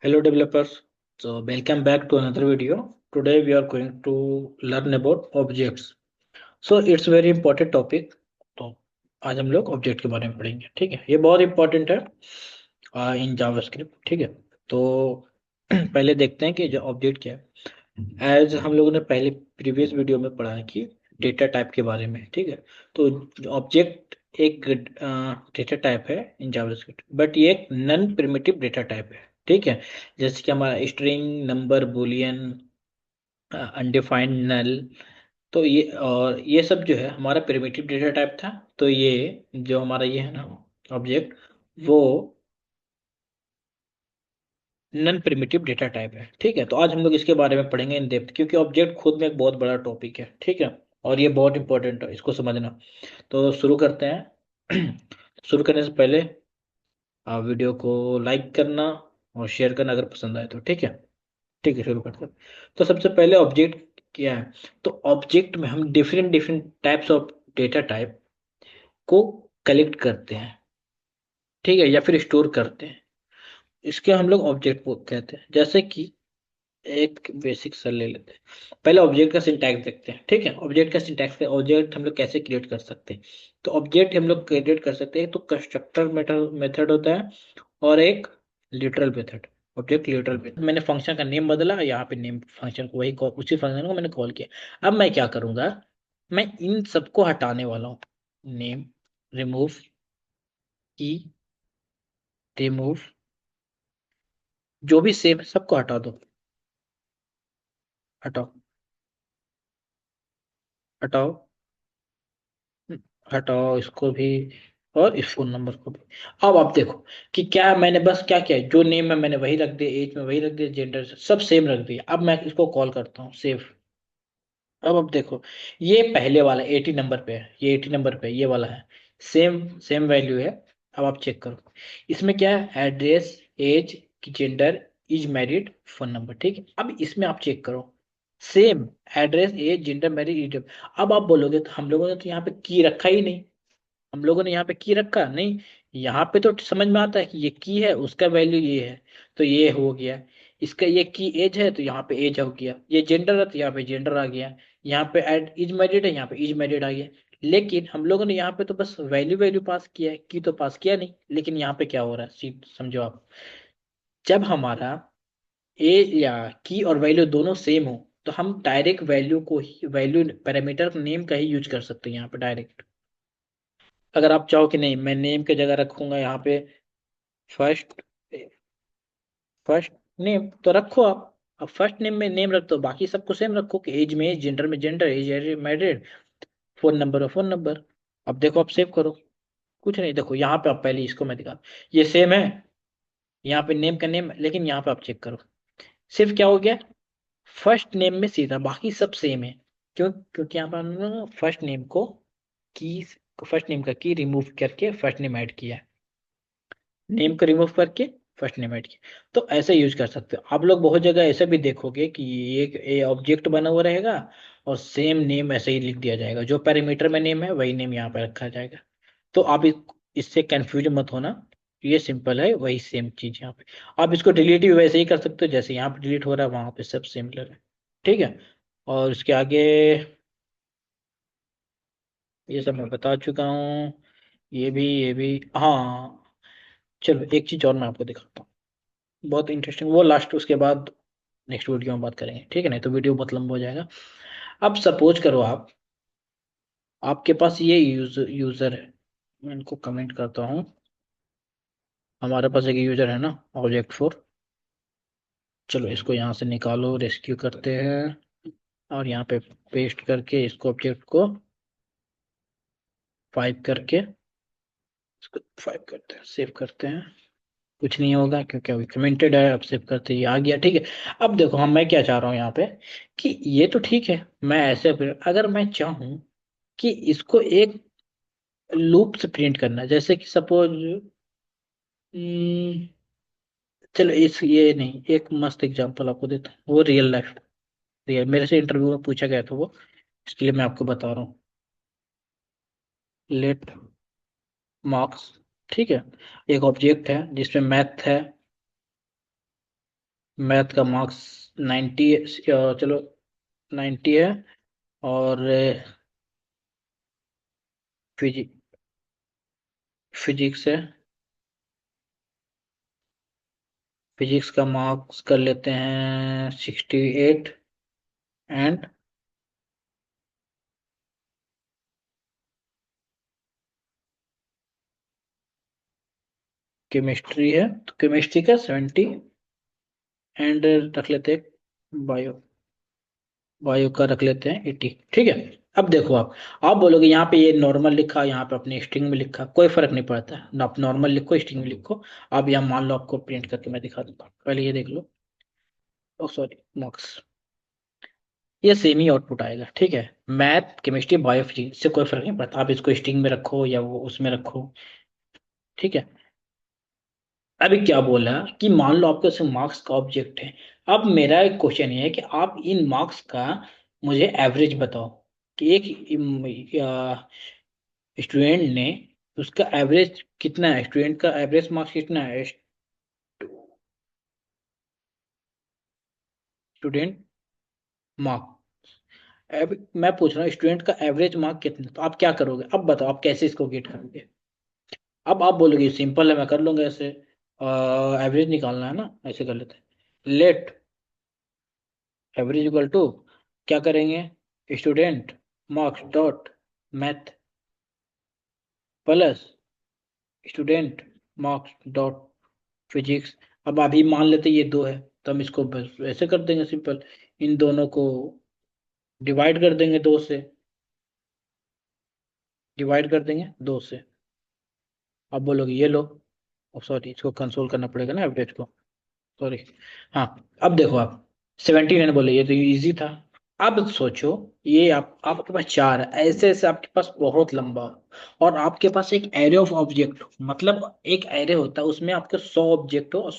Hello developers. So welcome back to another video. Today we are going to learn about objects. So it's very important topic. तो आज हम लोग object के बारे में पढ़ेंगे, ठीक है। ये बहुत इंपॉर्टेंट है इन जावास्क्रिप्ट, ठीक है। तो पहले देखते हैं कि जो ऑब्जेक्ट क्या है। एज हम लोगों ने पहले प्रीवियस वीडियो में पढ़ा है कि डेटा टाइप के बारे में, ठीक है। तो ऑब्जेक्ट एक डेटा टाइप है इन जावास्क्रिप्ट, बट ये एक नॉन प्रिमिटिव डेटा टाइप है, ठीक है। जैसे कि हमारा स्ट्रिंग, नंबर, बुलियन, अनडिफाइंड, नल। तो ये और ये सब जो है हमारा प्रिमिटिव डेटा टाइप था। तो ये जो हमारा ये है ना ऑब्जेक्ट, वो नॉन प्रिमिटिव डेटा टाइप है, ठीक है। तो आज हम लोग इसके बारे में पढ़ेंगे इन डेप्थ, क्योंकि ऑब्जेक्ट खुद में एक बहुत बड़ा टॉपिक है, ठीक है। और ये बहुत इंपॉर्टेंट है, इसको समझना। तो शुरू करते हैं। शुरू करने से पहले आप वीडियो को लाइक करना और शेयर करना अगर पसंद आए तो, ठीक है। ठीक है, शुरू करते हैं। तो सबसे पहले ऑब्जेक्ट क्या है। तो ऑब्जेक्ट में हम different different types of data type को कलेक्ट करते हैं, ठीक है, या फिर स्टोर करते हैं। इसके हम लोग ऑब्जेक्ट कहते हैं। जैसे कि एक बेसिक सा ले लेते हैं। पहले ऑब्जेक्ट का सिंटैक्स देखते हैं, ठीक है। ऑब्जेक्ट का सिंटैक्स, ऑब्जेक्ट हम लोग कैसे क्रिएट कर सकते हैं। तो ऑब्जेक्ट हम लोग क्रिएट कर सकते हैं, तो कंस्ट्रक्टर मेथड मेथड होता है, और एक literal method. Object literal method, मैंने फंक्शन का नेम बदला, यहाँ पे नेम फंक्शन को वही उसी फंक्शन को मैंने कॉल किया। अब मैं क्या करूंगा, मैं इन सबको हटाने वाला हूँ। नेम, रिमूव, की, रिमूव, जो भी सेम है सबको हटा दो। हटाओ, हटाओ, हटाओ इसको भी, और इस फोन नंबर को भी। अब आप देखो कि क्या मैंने बस क्या किया, जो नेम है मैंने वही रख दिया, एज में वही रख दिया, जेंडर सब सेम रख दिया। अब मैं इसको कॉल करता हूँ सेव। अब देखो, ये पहले वाला 80 नंबर पे है, ये 80 नंबर पे है, ये वाला है, सेम सेम वैल्यू है। अब आप चेक करो, इसमें क्या है, address, age, gender, is married, phone number, ठीक है। अब इसमें आप चेक करो, same address, age, gender, married, is. अब आप बोलोगे तो हम लोगों ने तो यहाँ पे की रखा ही नहीं, हम लोगों ने यहाँ पे की रखा नहीं। यहाँ पे तो समझ में आता है कि ये की है, उसका वैल्यू ये है, तो ये हो गया। इसका ये की एज है, तो यहाँ पे एज हो गया। ये जेंडर है, तो यहाँ पे जेंडर आ गया। यहाँ पे एड इज मैरिड है, यहाँ पे इज मैरिड आ गया। लेकिन हम लोगों ने यहाँ पे तो बस वैल्यू वैल्यू पास किया है, की तो पास किया नहीं। लेकिन यहाँ पे क्या हो रहा है, समझो आप। जब हमारा ए या की और वैल्यू दोनों सेम हो, तो हम डायरेक्ट वैल्यू को ही, वैल्यू पैरामीटर नेम का ही यूज कर सकते हैं यहाँ पे डायरेक्ट। अगर आप चाहो कि नहीं मैं नेम की जगह रखूंगा यहाँ पे फर्स्ट, फर्स्ट नेम, तो रखो आप। अब फर्स्ट नेम में नेम रख दो, बाकी सबको सेम रखो कि एज में एज, जेंडर में gender, age married, phone number और फोन नंबर। अब देखो, आप सेव करो, कुछ नहीं। देखो यहाँ पे, आप पहले इसको मैं दिखा, ये सेम है, यहाँ पे नेम का नेम, लेकिन यहाँ पे आप चेक करो, सिर्फ क्या हो गया, फर्स्ट नेम में सीधा, बाकी सब सेम है। क्यों? क्योंकि यहाँ पर फर्स्ट नेम को की, फर्स्ट नेम का की रिमूव करके फर्स्ट नेम ऐड किया है, नेम को रिमूव करके फर्स्ट नेम ऐड किया। तो ऐसे यूज कर सकते हो आप लोग। बहुत जगह ऐसे भी देखोगे कि ये ऑब्जेक्ट बना हुआ रहेगा, और सेम नेम ऐसे ही लिख दिया जाएगा, जो पैरामीटर में नेम है वही नेम यहाँ पे रखा जाएगा। तो आप इससे कंफ्यूज मत होना, ये सिंपल है, वही सेम चीज यहाँ पे। आप इसको डिलीट भी वैसे ही कर सकते हो, जैसे यहाँ पे डिलीट हो रहा है, वहां पे सब सिमिलर है, ठीक है। और इसके आगे ये सब मैं बता चुका हूँ। ये भी हाँ। चलो एक चीज और मैं आपको दिखाता हूँ, बहुत इंटरेस्टिंग, वो लास्ट उसके बाद नेक्स्ट वीडियो में बात करेंगे, ठीक है। नहीं तो वीडियो बहुत लंबा हो जाएगा। अब सपोज करो आप, आपके पास ये यूजर है, मैं इनको कमेंट करता हूँ। हमारे पास एक यूजर है ना, ऑब्जेक्ट 4। चलो इसको यहाँ से निकालो, रेस्क्यू करते हैं, और यहाँ पे पेस्ट करके इसको, ऑब्जेक्ट को 5 करके, इसको 5 करते हैं, सेव करते हैं। कुछ नहीं होगा क्योंकि अभी कमेंटेड है, अब सेव करते ही आ गया, ठीक है। अब देखो, हम मैं क्या चाह रहा हूँ यहाँ पे, कि ये तो ठीक है, मैं ऐसे अगर मैं चाहूँ कि इसको एक लूप से प्रिंट करना है, जैसे कि सपोज, चलो इस ये नहीं, एक मस्त एग्जांपल आपको देता हूँ, वो रियल लाइफ, रियल मेरे से इंटरव्यू में पूछा गया था वो, इसके लिए मैं आपको बता रहा हूँ। लेट मार्क्स, ठीक है, एक ऑब्जेक्ट है जिसमें मैथ है, मैथ का मार्क्स 90, चलो 90 है। और फिजि फिजिक्स है, फिजिक्स का मार्क्स कर लेते हैं 68। एंड केमिस्ट्री है, तो केमिस्ट्री का 70। एंड रख लेते हैं बायो, बायो का रख लेते हैं 80। ठीक है। अब देखो आप बोलोगे यहाँ पे ये नॉर्मल लिखा, यहाँ पे अपने स्ट्रिंग में लिखा, कोई फर्क नहीं पड़ता है ना, आप नॉर्मल लिखो स्ट्रिंग में लिखो। अब यहाँ मान लो आपको प्रिंट करके मैं दिखा दूंगा, पहले ये देख लो। ओ सॉरी, मार्क्स, ये सेम ही आउटपुट आएगा। ठीक है। मैथ केमिस्ट्री बायो फिजिक्स से कोई फर्क नहीं पड़ता, आप इसको स्ट्रिंग में रखो या वो उसमें रखो। ठीक है। अभी क्या बोला कि मान लो आपके पास मार्क्स का ऑब्जेक्ट है। अब मेरा एक क्वेश्चन ये है कि आप इन मार्क्स का मुझे एवरेज बताओ, कि एक स्टूडेंट ने, उसका एवरेज कितना है, स्टूडेंट का एवरेज मार्क्स कितना है, स्टूडेंट मार्क। अब मैं पूछ रहा हूँ स्टूडेंट का एवरेज मार्क कितना, तो आप क्या करोगे, अब बताओ आप कैसे इसको गेट करोगे। अब आप बोलोगे सिंपल है, मैं कर लूंगा ऐसे, एवरेज निकालना है ना, ऐसे कर लेते हैं। लेट एवरेज इक्वल टू, क्या करेंगे, student marks dot math plus student marks dot physics. अब अभी मान लेते ये दो है, तो हम इसको बस ऐसे कर देंगे सिंपल, इन दोनों को डिवाइड कर देंगे दो से, डिवाइड कर देंगे दो से। अब बोलोगे ये लो, सॉरी इसको कंसोल करना पड़ेगा ना एवरेज को, सॉरी। हाँ, अब देखो आप 79 बोले, ये तो इजी था। अब सोचो, ये आप आपके पास चार है, ऐसे ऐसे आपके पास बहुत लंबा हो, और आपके पास एक एरे ऑफ ऑब्जेक्ट हो, मतलब एक एरे होता है उसमें आपके 100 ऑब्जेक्ट हो और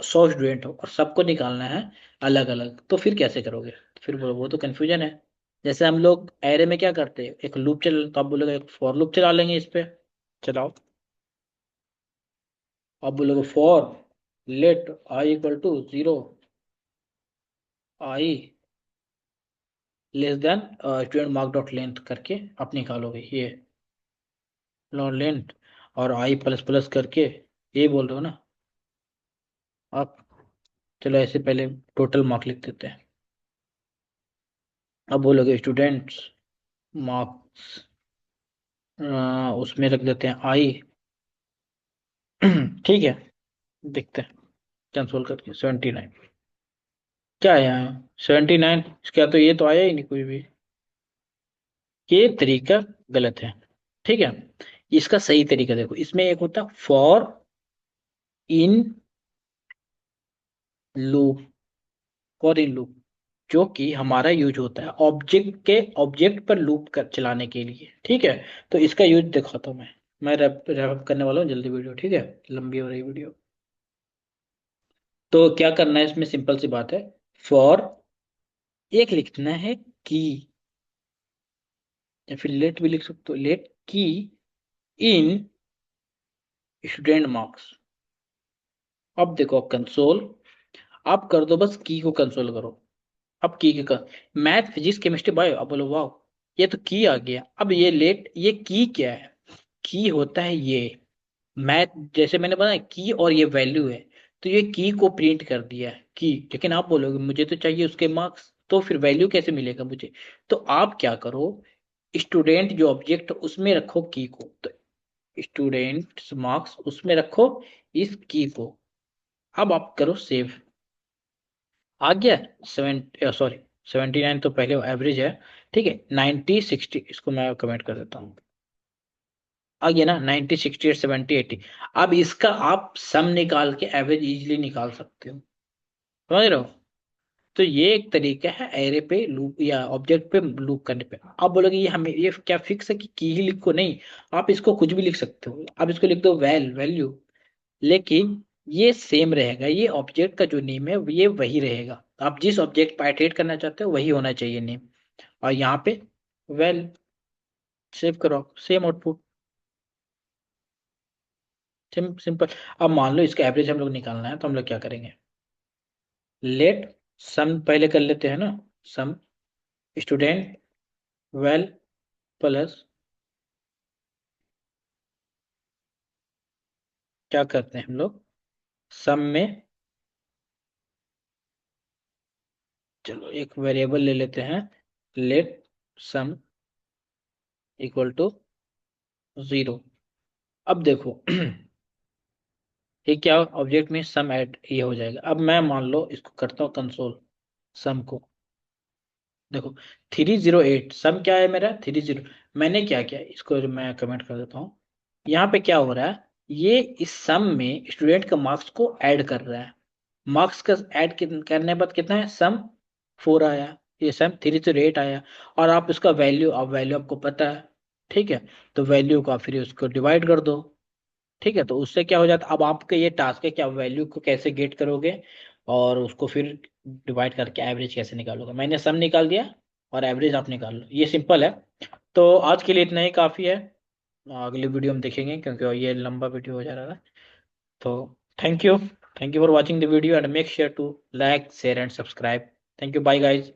100 स्टूडेंट हो, और सबको निकालना है अलग अलग, तो फिर कैसे करोगे। फिर वो तो कंफ्यूजन है। जैसे हम लोग एरे में क्या करते हैं, एक लूप चल, तो आप बोलोगे एक फॉर लूप चला लेंगे इस पे, चलाओ। आप बोलोगे for let i equal to 0, i less than student mark dot length करके आप निकालोगे ये लेंथ, और आई प्लस प्लस करके, ये बोल रहे हो ना आप। चलो ऐसे पहले टोटल मार्क लिख देते हैं। अब बोलोगे स्टूडेंट्स मार्क्स, उसमें रख देते हैं आई। ठीक है, देखते हैं कैंसोल करके 79। क्या आया है 79, क्या तो ये तो आया ही नहीं कोई भी। ये तरीका गलत है। ठीक है। इसका सही तरीका देखो, इसमें एक होता है for in loop, for in loop, जो कि हमारा यूज होता है ऑब्जेक्ट के, ऑब्जेक्ट पर लूप कर चलाने के लिए। ठीक है। तो इसका यूज दिखाता हूँ मैं रैप रैप करने वाला हूँ जल्दी वीडियो, ठीक है, लंबी हो रही वीडियो। तो क्या करना है इसमें, सिंपल सी बात है, फॉर एक लिखना है की, या फिर लेट भी लिख सकते हो, लेट की इन स्टूडेंट मार्क्स। अब देखो कंसोल, आप कर दो बस की को कंसोल करो। अब की का मैथ फिजिक्स केमिस्ट्री बायो, अब बोलो वाह, ये तो की आ गया। अब ये लेट, ये की क्या है, की होता है ये मैथ, जैसे मैंने बताया की और ये वैल्यू है, तो ये की को प्रिंट कर दिया है की। लेकिन आप बोलोगे मुझे तो चाहिए उसके मार्क्स, तो फिर वैल्यू कैसे मिलेगा मुझे। तो आप क्या करो, स्टूडेंट जो ऑब्जेक्ट उसमें रखो की को, तो स्टूडेंट मार्क्स उसमें रखो इस की को। अब आप करो सेव, आ गया 7, सॉरी 79 तो पहले एवरेज है। ठीक है, 90 60, इसको मैं कमेंट कर देता हूँ। आ गया ना 90 60 70 80। अब इसका आप सम निकाल के एवरेज इजीली निकाल सकते हो, समझ रहे हो। तो ये एक तरीका है एरे पे लूप या ऑब्जेक्ट पे लूप करने पे। आप बोलोगे ये हमें ये क्या फिक्स है कि की ही लिखो, नहीं, आप इसको कुछ भी लिख सकते हो, आप इसको लिख दो वैल्यू, लेकिन ये सेम रहेगा, ये ऑब्जेक्ट का जो नेम है ये वही रहेगा, आप जिस ऑब्जेक्ट पर इटरेट करना चाहते हो वही होना चाहिए नेम। और यहाँ पे वेल, सेव करो, सेम आउटपुट, सिंपल। अब मान लो इसका एवरेज हम लोग निकालना है, तो हम लोग क्या करेंगे, लेट सम पहले कर लेते हैं ना, सम स्टूडेंट वेल प्लस क्या करते हैं हम लोग, सम में चलो एक वेरिएबल ले लेते हैं, लेट सम इक्वल टू 0। अब देखो ये क्या ऑब्जेक्ट में सम ऐड ये हो जाएगा। अब मैं मान लो इसको करता हूँ कंसोल, सम को देखो 308 सम क्या है मेरा 30। मैंने क्या किया इसको मैं कमेंट कर देता हूँ। यहाँ पे क्या हो रहा है, ये इस सम में स्टूडेंट का मार्क्स को ऐड कर रहा है। मार्क्स का ऐड करने के बाद कितना है, सम 4 आया, ये सम 308 आया। और आप इसका वैल्यू, अब वैल्यू आपको पता है, ठीक है, तो वैल्यू का फिर उसको डिवाइड कर दो। ठीक है, तो उससे क्या हो जाता है, अब आपके ये टास्क है कि आप वैल्यू को कैसे गेट करोगे और उसको फिर डिवाइड करके एवरेज कैसे निकालोगे। मैंने सम निकाल दिया और एवरेज आप निकाल लो, ये सिंपल है। तो आज के लिए इतना ही काफ़ी है, अगली वीडियो में देखेंगे क्योंकि ये लंबा वीडियो हो जा रहा है। तो thank you, thank you for watching the video and make sure to like share and subscribe. Thank you, bye guys.